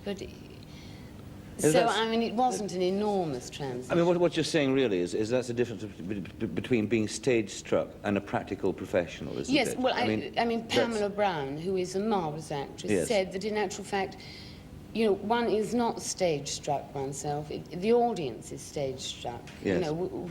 But so, I mean, it wasn't an enormous transition. I mean, what you're saying really is that's the difference between being stage-struck and a practical professional, isn't it? Yes, well, I mean, Pamela Brown, who is a marvellous actress, said that in actual fact, you know, one is not stage-struck oneself. The audience is stage-struck. Yes. You know,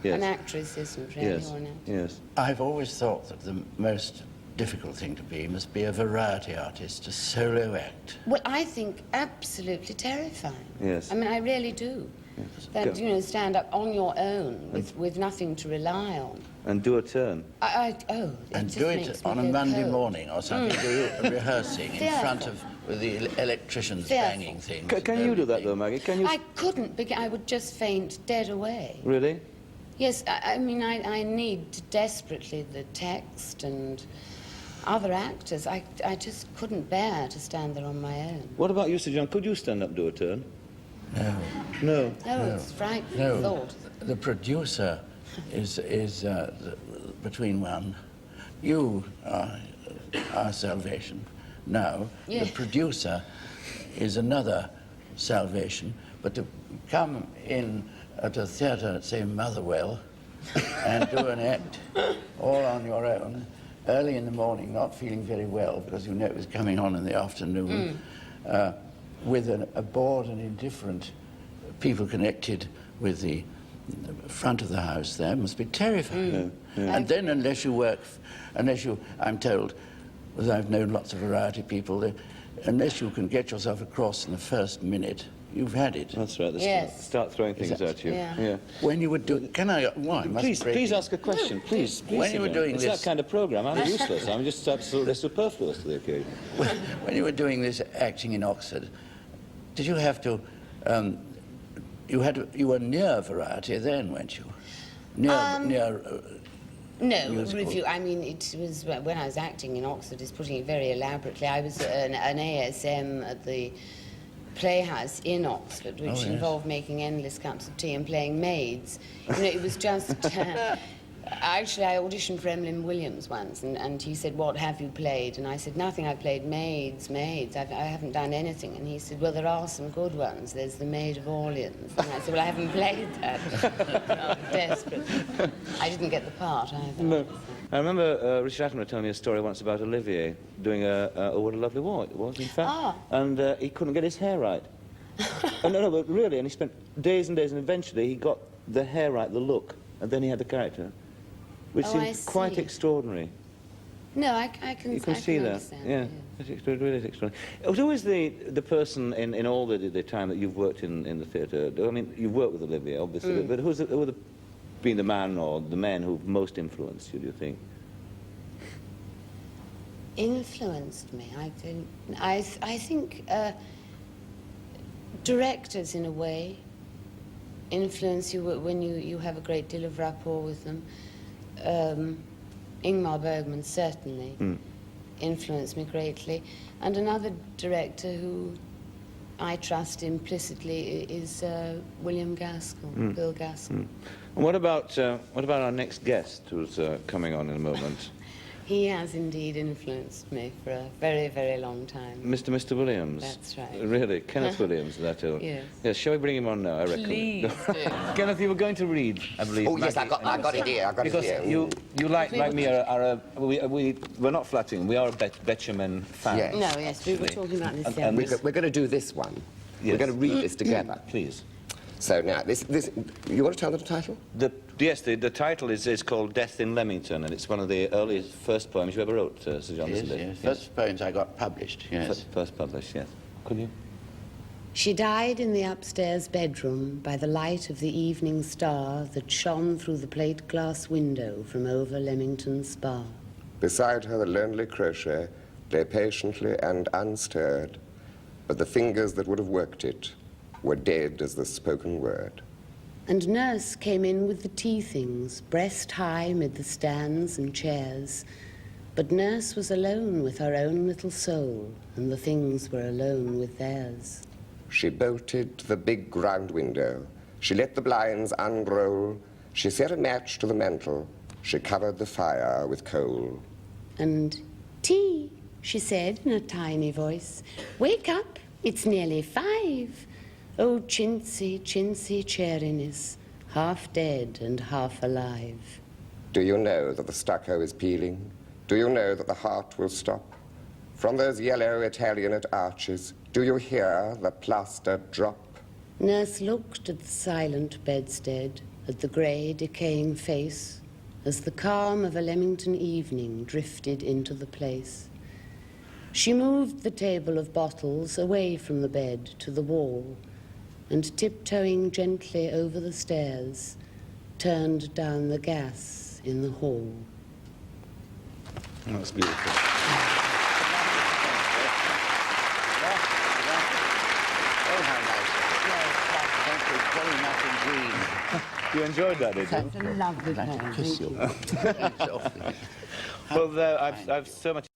an actress isn't really, or an actor. Yes. I've always thought that the most difficult thing to be must be a variety artist, a solo act. Well, I think absolutely terrifying. Yes. I mean, I really do. Yes. That, you know, stand up on your own with nothing to rely on. And do a turn. And do it on a Monday morning or something, rehearsing in front of the electricians banging things. Can you do that, though, Maggie? Can you? I couldn't, because I would just faint dead away. Really? Yes, I mean, I need desperately the text and other actors. I just couldn't bear to stand there on my own. What about you, Sir John? Could you stand up and do a turn? No. No. No, it's frightening thought. The producer is between one. You are our salvation now. Yeah. The producer is another salvation. But to come in at a theatre, say Motherwell, and do an act all on your own, early in the morning, not feeling very well because you know it was coming on in the afternoon, with a bored and indifferent people connected with the front of the house there, must be terrifying. And then unless I'm told, as I've known lots of variety people, unless you can get yourself across in the first minute, you've had it. That's right. Yes. Start throwing things at you. Yeah. When you were doing... Can I... Why? Please ask a question. Please. When you were doing this... It's that kind of programme. I'm useless. I'm just absolutely superfluous to the occasion. When you were doing this acting in Oxford, did you have to... you were near variety then, weren't you? No, review. I mean, it was when I was acting in Oxford, is putting it very elaborately. I was an ASM at the Playhouse in Oxford, which involved making endless cups of tea and playing maids. You know, it was just... Actually, I auditioned for Emlyn Williams once, and he said, "What have you played?" And I said, "Nothing, I played maids. I haven't done anything." And he said, "Well, there are some good ones. There's the Maid of Orleans." And I said, "Well, I haven't played that." I'm desperate. I didn't get the part either. No. I remember Richard Attenborough telling me a story once about Olivier doing a What a Lovely War, it was, in fact. And he couldn't get his hair right. No, but really, and he spent days and days, and eventually he got the hair right, the look, and then he had the character. Which seems quite extraordinary. No, I can see that. Yeah, it's really extraordinary. Who is the person in all the time that you've worked in the theatre? I mean, you've worked with Olivier, obviously, but who been the man or the men who've most influenced you, do you think? Influenced me? I think directors, in a way, influence you when you have a great deal of rapport with them. Ingmar Bergman certainly influenced me greatly, and another director who I trust implicitly is William Gaskell, Bill Gaskell. And what about our next guest, who's coming on in a moment? He has indeed influenced me for a very, very long time. Mr. Williams? That's right. Really? Kenneth Williams, that ill? Yes. Yes, shall we bring him on now, I reckon? Please do. Kenneth, you were going to read, I believe. Oh, yes, I got it here, Because you like me, we're not flattering, we are a Betjeman fan. Yes. No, yes, we were talking about this. And we're going to do this one. Yes. We're going to read this together. Please. So now, you want to tell them the title? Yes, the title is called Death in Leamington, and it's one of the earliest first poems you ever wrote, Sir John. Yes. First poems I got published, yes. First published, yes. Could you? She died in the upstairs bedroom by the light of the evening star that shone through the plate glass window from over Leamington Spa. Beside her, the lonely crochet lay patiently and unstirred, but the fingers that would have worked it were dead as the spoken word. And Nurse came in with the tea things, breast high mid the stands and chairs. But Nurse was alone with her own little soul, and the things were alone with theirs. She bolted the big ground window. She let the blinds unroll. She set a match to the mantel. She covered the fire with coal. And tea, she said in a tiny voice. Wake up, It's nearly 5. Oh, chintzy, chintzy cheeriness, half dead and half alive. Do you know that the stucco is peeling? Do you know that the heart will stop? From those yellow Italianate arches, do you hear the plaster drop? Nurse looked at the silent bedstead, at the grey, decaying face, as the calm of a Leamington evening drifted into the place. She moved the table of bottles away from the bed to the wall, and tiptoeing gently over the stairs, turned down the gas in the hall. That's beautiful. Thank you very much indeed. You enjoyed that, did you? That's a lovely I'd like to poem. kiss Thank you. you. Softly. Well, I've so much